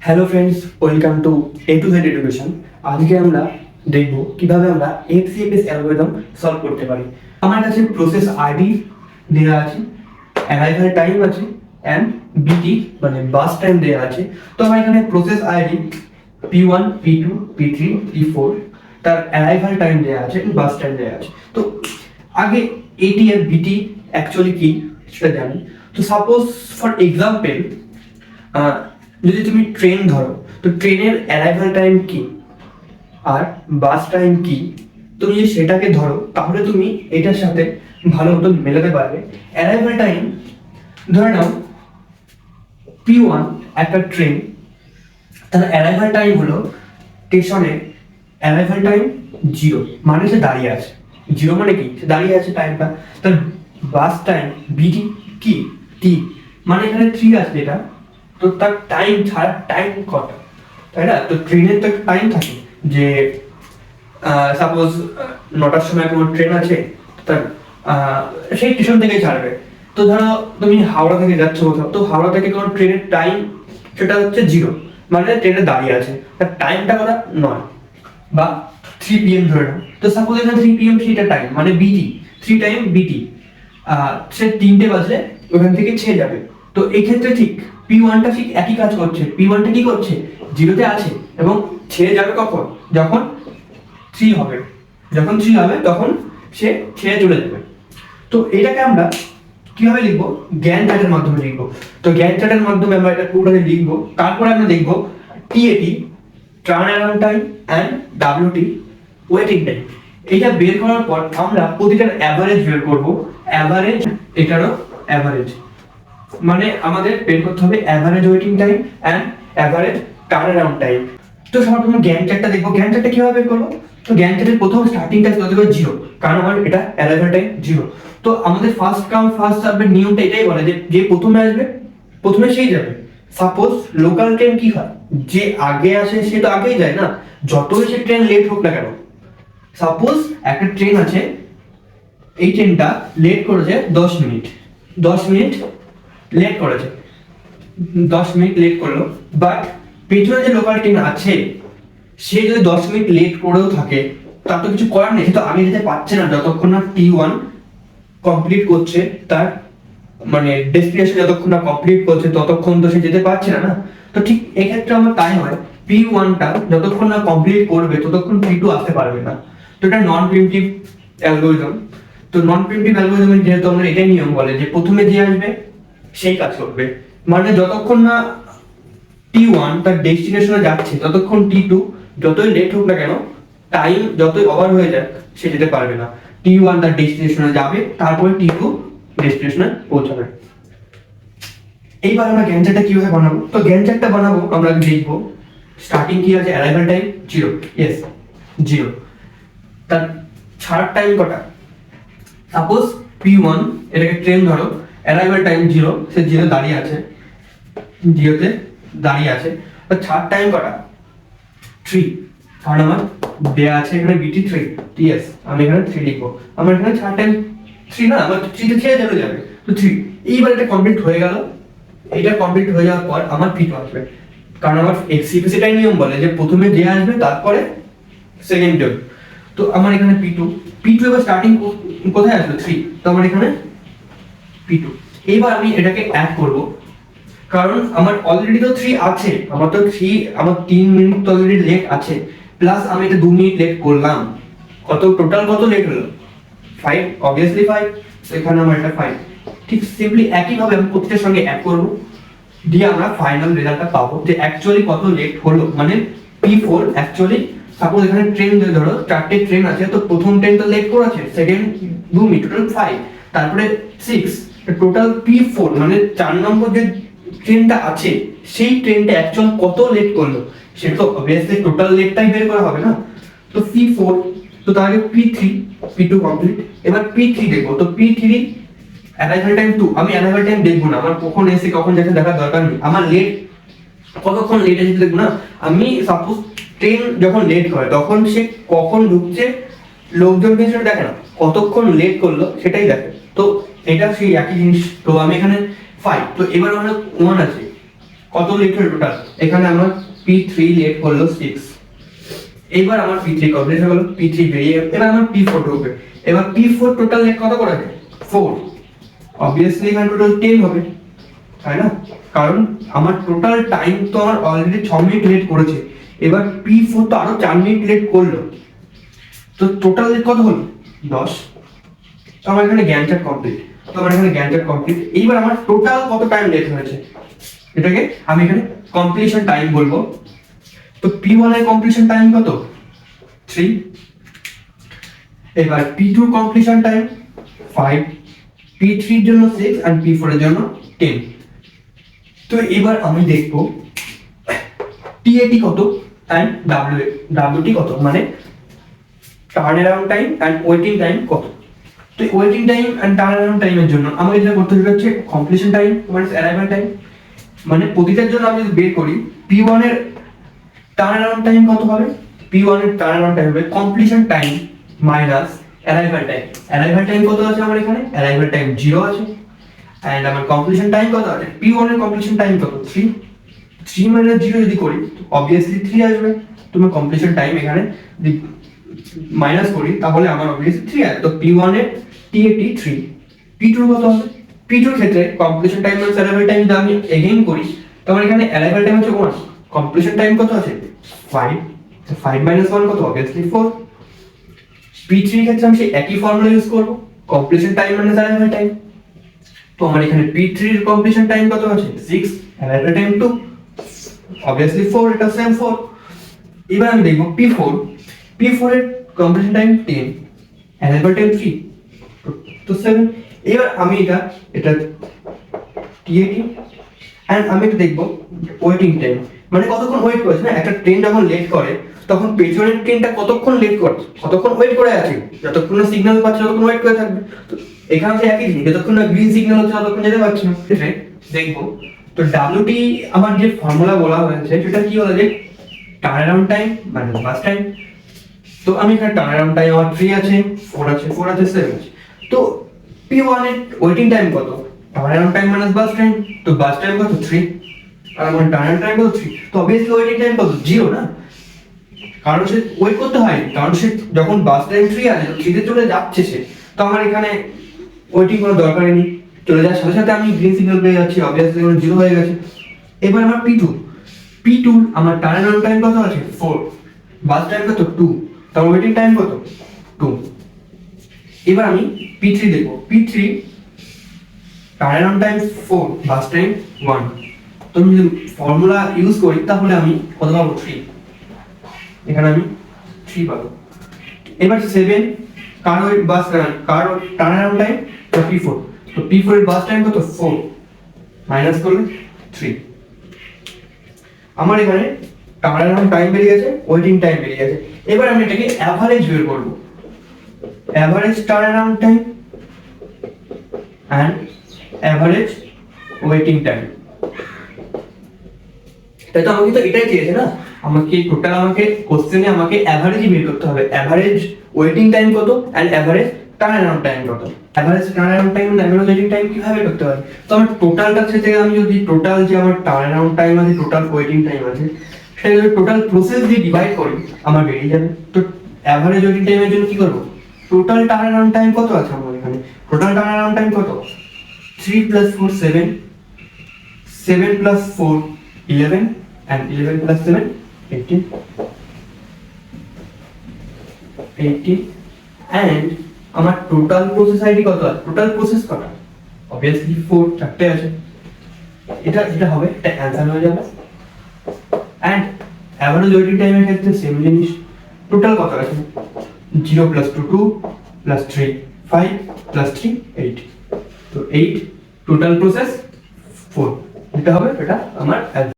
Hello friends, welcome to A to Z education. আজকে আমরা দেখব কিভাবে আমরা এফসিএফএস অ্যালগরিদম সলভ করতে পারি। আমার কাছে প্রসেস আইডি দেওয়া আছে, অ্যারাইভাল টাইম আছে অ্যান্ড বিটি মানে বাস টাইম দেওয়া আছে। তো আমার এখানে process ID P1, P2, P3, P4, তার অ্যারাইভাল টাইম দেওয়া আছে, বাস টাইম দেওয়া আছে। তো আগে এটি আর বিটি অ্যাকচুয়ালি কি সেটা জানি। তো সাপোজ ফর এক্সাম্পল যদি তুমি ট্রেন ধরো, তো ট্রেনের অ্যারাইভাল টাইম কি আর বাস টাইম কি, তুমি যদি সেটাকে ধরো তাহলে তুমি এটার সাথে ভালো মতো মেলাতে পারবে। অ্যারাইভাল টাইম ধরে নাও P1 একটা ট্রেন, তার অ্যারাইভাল টাইম হলো স্টেশনে অ্যারাইভাল টাইম 0, মানে সে দাঁড়িয়ে আছে। 0 মানে কি, সে দাঁড়িয়ে আছে টাইমটা। তার বাস টাইম বিটি কি, টি মানে এখানে 3 আছে যেটা, তো তার টাইম ছাড়া টাইম কত, তাই না? তো ট্রেনের তো টাইম থাকে যে সাপোজ 9টার সময় কোনো ট্রেন আছে, তার সেই স্টেশন থেকে ছাড়বে। তো ধরো তুমি হাওড়া থেকে যাচ্ছ কোথাও, তো হাওড়া থেকে কোনো ট্রেনের টাইম সেটা হচ্ছে 0, মানে ট্রেনে দাঁড়িয়ে আছে, তার টাইমটা করা 9 বা 3 PM ধরে নাও। তো সাপোজ এখানে 3 PM সেটা টাইম মানে বিটি, 3 টাইম বিটি, সে 3টে বাজলে ওখান থেকে ছেড়ে যাবে। তো এই ক্ষেত্রে ঠিক P1টা ঠিক একই কাজ করছে। P1টা কি করছে, 0তে আছে এবং ছেড়ে যাবে কখন, যখন 3 হবে। যখন 3 হবে তখন সে ছেড়ে চলে যাবে। তো এটাকে আমরা কিভাবে লিখবো, গ্যান্ট চার্টের মাধ্যমে লিখবো। তো গ্যান্ট চার্টের মাধ্যমে আমরা এটা পুরোটাকে লিখবো। তারপরে আমরা দেখবো TAT turn around time and WT waiting time. এটা বের করার পর আমরা প্রতিটার অ্যাভারেজ বের করব। অ্যাভারেজ, এটারও অ্যাভারেজ, মানে আমাদের বের করতে হবে average waiting time and average turn around time. তো সবার প্রথমে গ্যান্ট চার্টটা দেখবো। গ্যান্ট চার্টটা কিভাবে বের করবো, তো গ্যান্ট চার্টের প্রথম স্টার্টিংটা কত হবে 0, কারণ আমার এটা অ্যারাইভাল টাইম 0। তো আমাদের ফার্স্ট কাম ফার্স্ট সার্ভের নিয়মটা এটাই বলে যে যে প্রথমে আসবে প্রথমে সেই যাবে। সাপোজ লোকাল ট্রেন কি হয়, যে আগে আসে সে তো আগেই যায় না, যতই সে ট্রেন লেট হোক না কেন। সাপোজ একটা ট্রেন আছে, এই ট্রেনটা লেট করেছে 10 মিনিট, 10 মিনিট লেট করেছে, 10 মিনিট লেট করলো, বাট পেছনে যে লোকাল ট্রেন আছে সে যদি 10 মিনিট লেট করেও থাকে তার তো কিছু করার নেই, সে তো আগে যেতে পারছে না যতক্ষণ না T1 কমপ্লিট করছে, তার মানে ডেস্টিনেশন যতক্ষণ না কমপ্লিট করছে ততক্ষণ তো সে যেতে পারছে না না। তো ঠিক এক্ষেত্রে আমার তাই হয়, P1টা যতক্ষণ না কমপ্লিট করবে ততক্ষণ P2 আসতে পারবে না। তো এটা নন প্রিএমপ্টিভ অ্যালগরিদম। তো নন প্রিএমপ্টিভ অ্যালগরিদমের যেহেতু আমরা এটাই নিয়ম বলে যে প্রথমে যে আসবে সেই কাজ করবে, মানে যতক্ষণ না T1 তার ডেস্টিনেশনে যাচ্ছে ততক্ষণ T2 যতই লেট হোক না কেন, টাইম যতই ওভার হয়ে যাক সে যেতে পারবে না। T1 তার ডেস্টিনেশনে যাবে, তারপরে T2 ডেস্টিনেশনে পৌঁছাবে। এইবার আমরা গ্যান্ট চার্টটা কিভাবে বানাবো, তো গ্যান্ট চার্টটা বানাবো আমরা দেখবো স্টার্টিং কি আছে, অ্যারাইভাল টাইম 0, ইয়েস 0, তার ছাড়ার টাইম কটা, সাপোজ P1 এটাকে ট্রেন ধরো, অ্যারাইভাল টাইম 0, সে 0 দাঁড়িয়ে আছে, 0তে দাঁড়িয়ে আছে, তো ছাড় টাইম কটা 3, কারণ আমার দেয়া আছে এখানে বিটি 3, ইয়েস আমি এখানে 3 লিখবো। আমার এখানে ছাড় টাইম 3 না, আমার 3 তে ছেড়ে চলে যাবে, তো 3। এইবার এটা কমপ্লিট হয়ে গেল। এটা কমপ্লিট হয়ে যাওয়ার পর আমার P2 আসবে, কারণ আমার এফসিএফএস এটাই নিয়ম বলে যে প্রথমে যে আসবে তারপরে সেকেন্ড টার্ম। তো আমার এখানে P2 এবার স্টার্টিং কোথায় আসবে 3, তো আমার এখানে P2। এইবার আমি এটাকে অ্যাড করব, কারণ আমার অলরেডি তো 3 আছে, আমার তো 3, আমার 3 মিনিট তো অলরেডি লেট আছে, প্লাস আমি এটা 2 মিনিট লেট করলাম, কত টোটাল কত লেট হলো 5, অবভিয়াসলি 5, তো এখানে আমার এটা 5। ঠিক সিম্পলি একই ভাবে আমি প্রত্যেকটার সঙ্গে অ্যাড করব, দিয়ে আমরা ফাইনাল রেজাল্টটা পাবো যে অ্যাকচুয়ালি কত লেট হলো। মানে P4 অ্যাকচুয়ালি সাপোজ এখানে ট্রেন ধরো 4টে ট্রেন আছে, তো প্রথম ট্রেন তো লেট করেছে, সেকেন্ড 2 মিনিট, টোটাল 5, তারপরে 6, টোটাল P4 মানে 4 নম্বর যে ট্রেনটা আছে সেই ট্রেনটা অ্যাকচুয়াল কত লেট করলো সেটা তো অবভিয়াসলি টোটাল লেটটাই বের করা হবে না। তো P4, তো তার আগে P3, P2 কমপ্লিট, এবার P3 দেখবো। তো P3 অ্যারাইভাল টাইম 2, আমি অ্যারাইভাল টাইম দেখবো না, আমার কখন এসে কখন যাচ্ছে দেখার দরকার নেই, আমার লেট কতক্ষণ লেট আছে দেখবো না। আমি সাপোজ ট্রেন যখন লেট করে তখন সে কখন ঢুকছে, লোকজন সেটা দেখে না, কতক্ষণ লেট করলো সেটাই দেখে। তো এটা সেই একই জিনিস। তো আমি এখানে 5, তো এবার আমার 1 আছে, কত লেট হলো টোটাল, এখানে আমার P3 লেট হলো 6, এবার আমার P3 কমপ্লিট হয়ে গেল, P3 বেরিয়ে গেল, এবার আমার P4 ঢুকবে, এবার P4 টোটাল লেট কত করে 4, অবভিয়াসলি এখানে টোটাল 10 হবে, তাই না? কারণ আমার টোটাল টাইম তো আমার অলরেডি 6 মিনিট লেট করেছে, এবার P4 তো আরো 4 মিনিট লেট করলো, তো টোটাল লেট কত হলো 10। তো আমার এখানে গ্যান্ট চার্ট কমপ্লিট, এইবার আমার টোটাল কত টাইম লেট হয়েছে এটাকে আমি এখানে কমপ্লিশন টাইম বলবো। তো P1 এর কমপ্লিশন টাইম কত 3, এবার P2 কমপ্লিশন টাইম 5, P3 এর জন্য 6 আর P4 এর জন্য 10। তো এবার আমি দেখব TAT কত টাইম, WT কত, মানে turn around time and waiting time কত। তো waiting time and turn around টাইমের জন্য আমাকে যেটা করতে হবে হচ্ছে completion time minus arrival time, মানে প্রতিটার জন্য আমি যদি বের করি P1 এর টার্ন অ্যারাউন্ড টাইম কত হবে, P1 এর টার্ন অ্যারাউন্ড টাইম হবে completion time minus arrival time. Arrival time কত আছে আমার এখানে, অ্যারাইভাল টাইম 0 আছে, এন্ড আমার কমপ্লিশন টাইম কত আছে, P1 এর কমপ্লিশন টাইম কত 3 মাইনাস 0 যদি করি অবভিয়াসলি 3 আসবে। তুমি কমপ্লিশন টাইম এখানে যদি মাইনাস করি তাহলে আমার অবভিয়াসলি 3 আসবে। তো P1 এর TAT 3, P2 কত হবে, P2 এর ক্ষেত্রে completion time minus arrival time যদি আমি এগেইন করি তাহলে এখানে অ্যারাইভাল টাইম হচ্ছে 1, কমপ্লিশন টাইম কত আছে 5, তো 5 মাইনাস 1 কত, অবভিয়াসলি 4। P3 এর ক্ষেত্রে আমি সেই একই ফর্মুলা ইউজ করব, completion time minus arrival time. তো আমার এখানে P3 এর কমপ্লিশন টাইম কত আছে 6, অ্যারাইভাল টাইম 2, অবভিয়াসলি 4, এটা সেম 4। এবার আমি দেখব P4 এর কমপ্লিশন টাইম 10, অ্যারাইভাল টাইম 3, তো 7। এবার আমি এটা TAT এন্ড আমি একটু দেখব ওয়েটিং টাইম, মানে কতক্ষণ ওয়েট করেছে না, একটা ট্রেন যখন লেট করে তখন পেছনের ট্রেনটা কতক্ষণ লেট করে, কতক্ষণ ওয়েট করে আছে, যতক্ষণ না সিগন্যাল পাচ্ছে ততক্ষণ ওয়েট করে থাকবে। তো এখানে যে একই জিনিস, যতক্ষণ না গ্রিন সিগন্যাল হচ্ছে ততক্ষণ যেতে পারছে না। দেখবো তো WT আমার যে ফর্মুলা বলা হয়েছে সেটা কি হলো যে টার্ন অ্যারাউন্ড টাইম মাইনাস বাস টাইম। তো আমি এখানে টার্ন অ্যারাউন্ড টাইম আমার 3 আছে, 4 আছে, 7 আছে। তো P1 এর ওয়েটিং টাইম কত, টার্ন অ্যারাউন্ড টাইম মাইনাস বাস টাইম, তো বাস টাইম কত 3 আর আমার টার্ন অ্যারাউন্ড টাইম কত 3, তো অবভিয়াসলি ওয়েটিং টাইম কত 0 না, কারণ সে ওয়েট করতে হয়, কারণ সে যখন বাস টাইম 3 আছে 3 তে চলে যাচ্ছে সে, তো আমার এখানে ওয়েটিং কোনো দরকারই নেই, চলে যাওয়ার সাথে সাথে আমি গ্রিন সিগন্যাল পেয়ে যাচ্ছি, অবভিয়াসলি 0 হয়ে গেছে। এবার আমার P2 আমার টার্ন অ্যারাউন্ড টাইম কত আছে 4, বাস টাইম কত 2, তার ওয়েটিং টাইম কত 2। এবার আমি P3 দেখব, P3 টার্ন অ্যারাউন্ড টাইম 4, বাস টাইম 1, তো আমি যদি ফর্মুলা ইউজ করি তাহলে আমি কত পাবো 3, এখানে আমি 3 পাবো। এবার 7 কার টার্ন অ্যারাউন্ড টাইম P4, তো P4 এর বাস টাইম কত 4, মাইনাস করলে 3। আমার এখানে টার্ন অ্যারাউন্ড টাইম বেরিয়ে গেছে, ওয়েটিং টাইম বেরিয়ে গেছে। এবার আমি এটাকে অ্যাভারেজ বের করব, average turn around time and average waiting time. তাই তো আমাকে তো এটাই চেয়েছে না, আমাকে টোটাল কোশ্চেনে আমাকে অ্যাভারেজই বের করতে হবে, অ্যাভারেজ ওয়েটিং টাইম কত and average turn around time কত। Average turn around time and average waiting time কিভাবে করতে হয়, তো আমার টোটালটা থেকে আমি যদি টোটাল যে আমার টার্ন অ্যারাউন্ড টাইম আছে, টোটাল ওয়েটিং টাইম আছে, সেটা যদি টোটাল প্রসেস দিয়ে ডিভাইড করি আমার বেরিয়ে যাবে। তো অ্যাভারেজ ওয়েটিং টাইমের জন্য কি করব, টোটাল টার্ন অ্যারাউন্ড টাইম কত আছে আমার এখানে, টোটাল টার্ন অ্যারাউন্ড টাইম কত 3 + 4 7, 7 + 4 11 and 11 + 7 18 and আমার টোটাল প্রসেস আইডি কত আছে, টোটাল প্রসেস কত, অবভিয়াসলি 4, চারটে আছে, এটা হবে, এটা অ্যানসার হয়ে যাবে। এন্ড অ্যাভারেজ ওয়েটিং টাইমের ক্ষেত্রে সেম জিনিস, টোটাল কত আছে 0 + 2 2 + 3 5 + 3 8, তো 8, টোটাল প্রসেস 4, এটা হবে, এটা আমার